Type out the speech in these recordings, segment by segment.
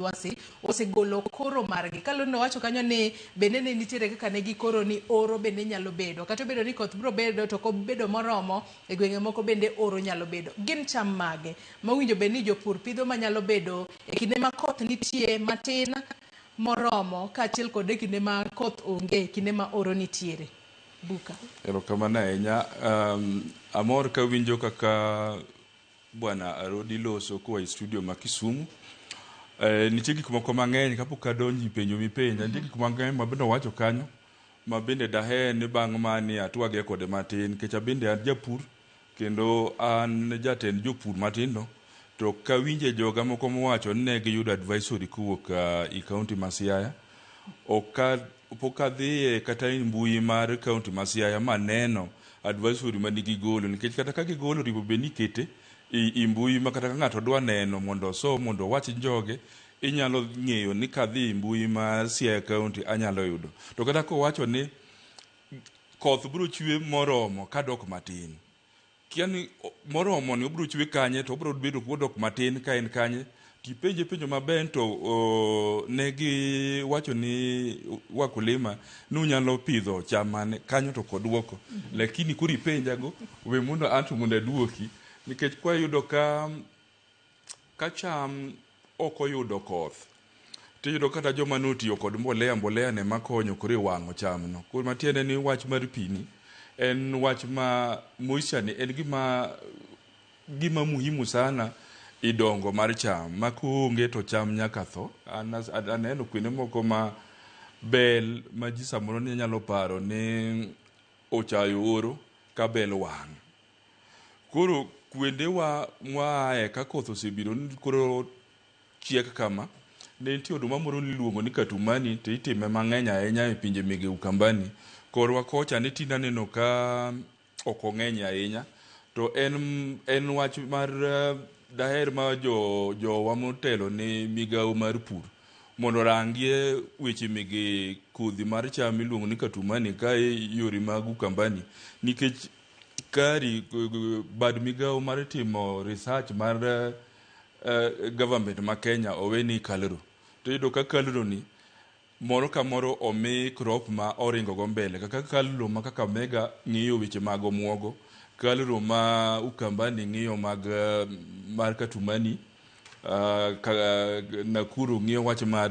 Lwasi osegolo koro margi kalone wacho kanyo ni bende ne nitiere kaka ne gikoro ni oro bende nyalo bedo kata bedo ni koth biro bedo to ko bedo moromo e gwenge moko bende oro nyalo bedo. Gin cham mage mawinjo bende ni jopur pidho manyalo bedo e kinde ma koth nitie matin moromo kaachiel kod e kinde ma koth onge, kinde ma oro nitiere. Buka. Erokamano ahinya. Amor ka winjo kaka Bwana Arodi loso koa e studio ma Kisumu. Nitie gik moko mang'eny kapok adonji penjo mipenja, nitie gik mang'eny ma bende wacho kanyo ma bende daher ni bang' mani atwage kode matin nikech bende an japur kendo an jatend jopur matindo to ka winje joga moko mowacho ni ne giyudo advisory kowuok i kaunti ma Siaya. Pok adhiye kata e mbui mar kaunti ma Siaya maneno advisory ma gigolo nikech kata ka gigolo ripo be ni kete i mbui ma kata ka ng'ato dwa neno mondo osom mondo wach joge inyalo ng'eyo ni kadhi mbui mar Siaya County anyalo yudo. To kata kowacho ni koth biro chwe moromo kadok matin. Kiani moromo ni obiro chwe kanye to obiro bedo kodok matin ka en kanye tipenje penjo maber to negi wacho ni wakulima nunyalo pidho cham mane kanyo to kodwoko lakini kuri penjago we mondo anto mondo duoki nikech kwa yudo ka cham oko yudo koth tiyudo kata joma notiyo kod mbolea ne makonyo kore wang'o cham no. Koro matiende ni wach mar pini en wach ma moisture ni en gima muhimu sana idongo mar cham ma kuonge to cham nyaka tho. Aneno kwene moko ma bel ma ji samoro ni nyalo paro ni ochayo oro ka bel wang'. Koro kwende waaye ka koth osebiro koro chiek kama ne nitie oduma moro niluongo ni katumani to itime mang'eny ahinya e pinje mege Ukambani. Korwa kocha ni tinda neno ka ok ong'eny ahinya to en wach mar daher ma jowa motelo ni migawo mar pur mondo rangie weche mege kodhi mar cham miluongo ni katumani ka yore mag Ukambani nikech kari bad migawo mar timo research mar government ma Kenya oweni Kalro. To yudo ka Kalro ni moro ka moro omi crop ma oringo go mbele kaka Kalro ma Kakamega ng'iyo weche mag omuogo, Kalro ma Ukambani ng'iyo mar katumani, Nakuru ng'iyo wach mar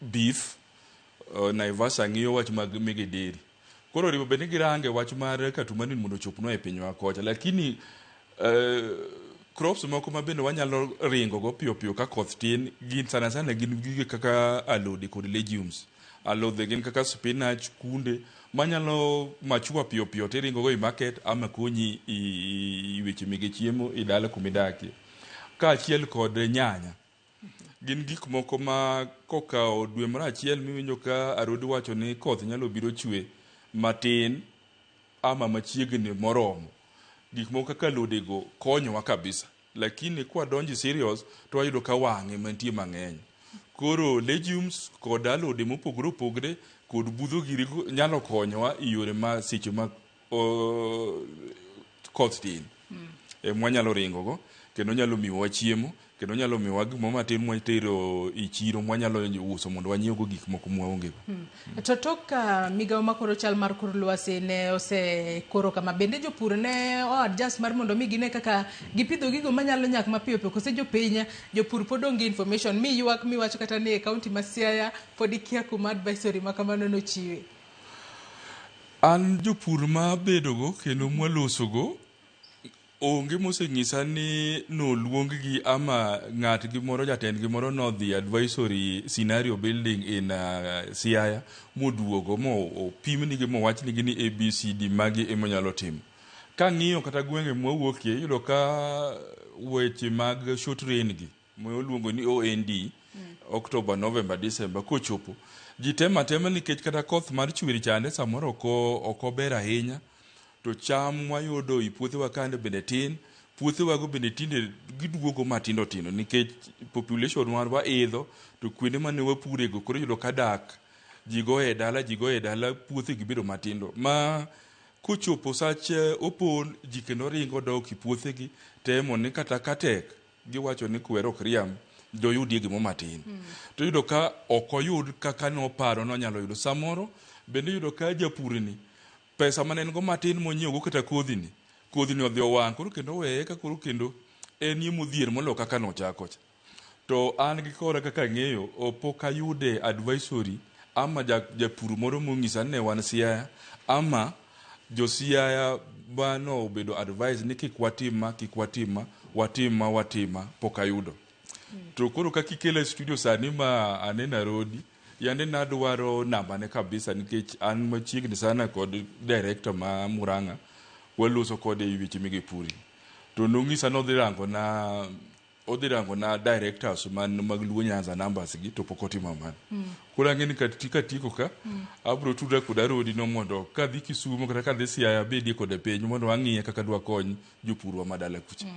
beef, Naivasha ng'iyo wach mag mege dairy. Koro ribo bende girange wach mar katumani mondo chopno e pinywa kocha lakini crops moko ma bende wanyalo ringo go piyo ka koth tin gin sana gin gige kaka alode kod legumes. Alode gin kaka spinach, kunde manyalo machua piyo tiringo go i market ama konyi i weche mege chiemo i dala kumidakie. Kaachiel kod nyanya gin gik moko ma kokao dwe mar achiel miwinjo ka Arodi wacho ni koth nyalo biro chwe matin ama machiegni moromo. Gik moko kaka alodego konyowa kabisa lakini kwa donji serious to wayudo ka wang'e mantie mang'eny. Koro legumes kod alode mopogore kod budho giri nyalo konyowa i yore ma seche ma koth tin. Mwanyalo ringo go kendo nyalo miwa chiemo kendo nyalo miwa gik moko matin mwatero i chiro mwanyalo uso mondo wanyiew go gik moko mwaonge go. To toka migawo makoro chal mar kor lwasi ne ose koro kama bende jopur ne adjust mar mondo mi gine kaka gipidho gigo manyalo nyak mapiyo kose jopiny jopur pod onge information ywak miwacho kata ni e kaunti ma Siaya pod ikia kuma advisory ma kamano nochiwe. An jopur ma bedogo kendo mwaloso go onge moseng'isa ni noluong-gi ama ng'at gimoro jatend gimoro nodhi advisory scenario building in Siaya moduogo opimnigi mowachnigi ni ABCD magi emonyalo timo. Ka ng'iyo kata gwenge mwawuokie yudo ka weche mag short rain gi mwoluongo ni OND October, November, December kochopo ji tema nikech kata koth mar chwiri chande samoro ok ober ahinya to cham wayudo i puothewa kande bende tin. Puothewago bende tinde giduogo matindo nikech population marwa idho to kwende mane wapurego koro yudo ka dak jigo e dala puothegi bedo matindo ma kochopo sach opon ji kendo ringo dok i puothegi temo ni kata katek giwacho ni kwer ok riam doyudie gimo matin. To yudo ka ok oyud kaka noparo nonyalo yudo samoro, bende yudo ka japurni pesa mane en go matin monyiewo kata kodhini odhi owang' koro kendo weye ka koro kendo en modhier molo kaka nochako cha. To an gi kora kaka ng'eyo opok ayude advisory ama japur moro mong'isa ne wan Siaya ama jo Siaya bano obedo advice ni kik watima pok ayudo. To koro kaka ikele studio sani ma anena Rodi yande nadwaro namba ne kabisa nikech an machiegni sana kod director ma Murang'a waloso kode weche mege puri. To nong'isa nodhi rango na directors man mag Luo Nyanza numbers gi to pok otimo man. Koro ang'eni katiko ka abro tudra kod Rodi no mondo kadhi Kisumu kata kadhi Siaya bedie kod piny mondo ang'iye kaka dwa kony jopurwa madala kucha.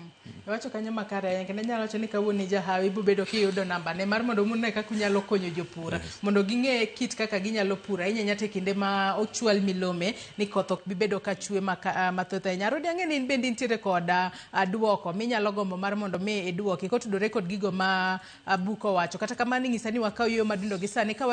Wacho kanyo makare kendo nyalo wacho ni kawuono jahawi ibo bedo kiyudo namba ne mar mondo mune kaka unyalo konyo jopur mondo ging'e kit kaka ginyalo pur ahinya nyate kinde ma ochwal milome ni koth ok bibedo ka chwe mathoth ahinya. Rodi ang'eni in bende intiere kod duoko minyalo gombo mar mondo mi iduoki kotudore kod gigo ma buko wacho kata kamano ing'isa ni wakaw yo madundo gi sani ka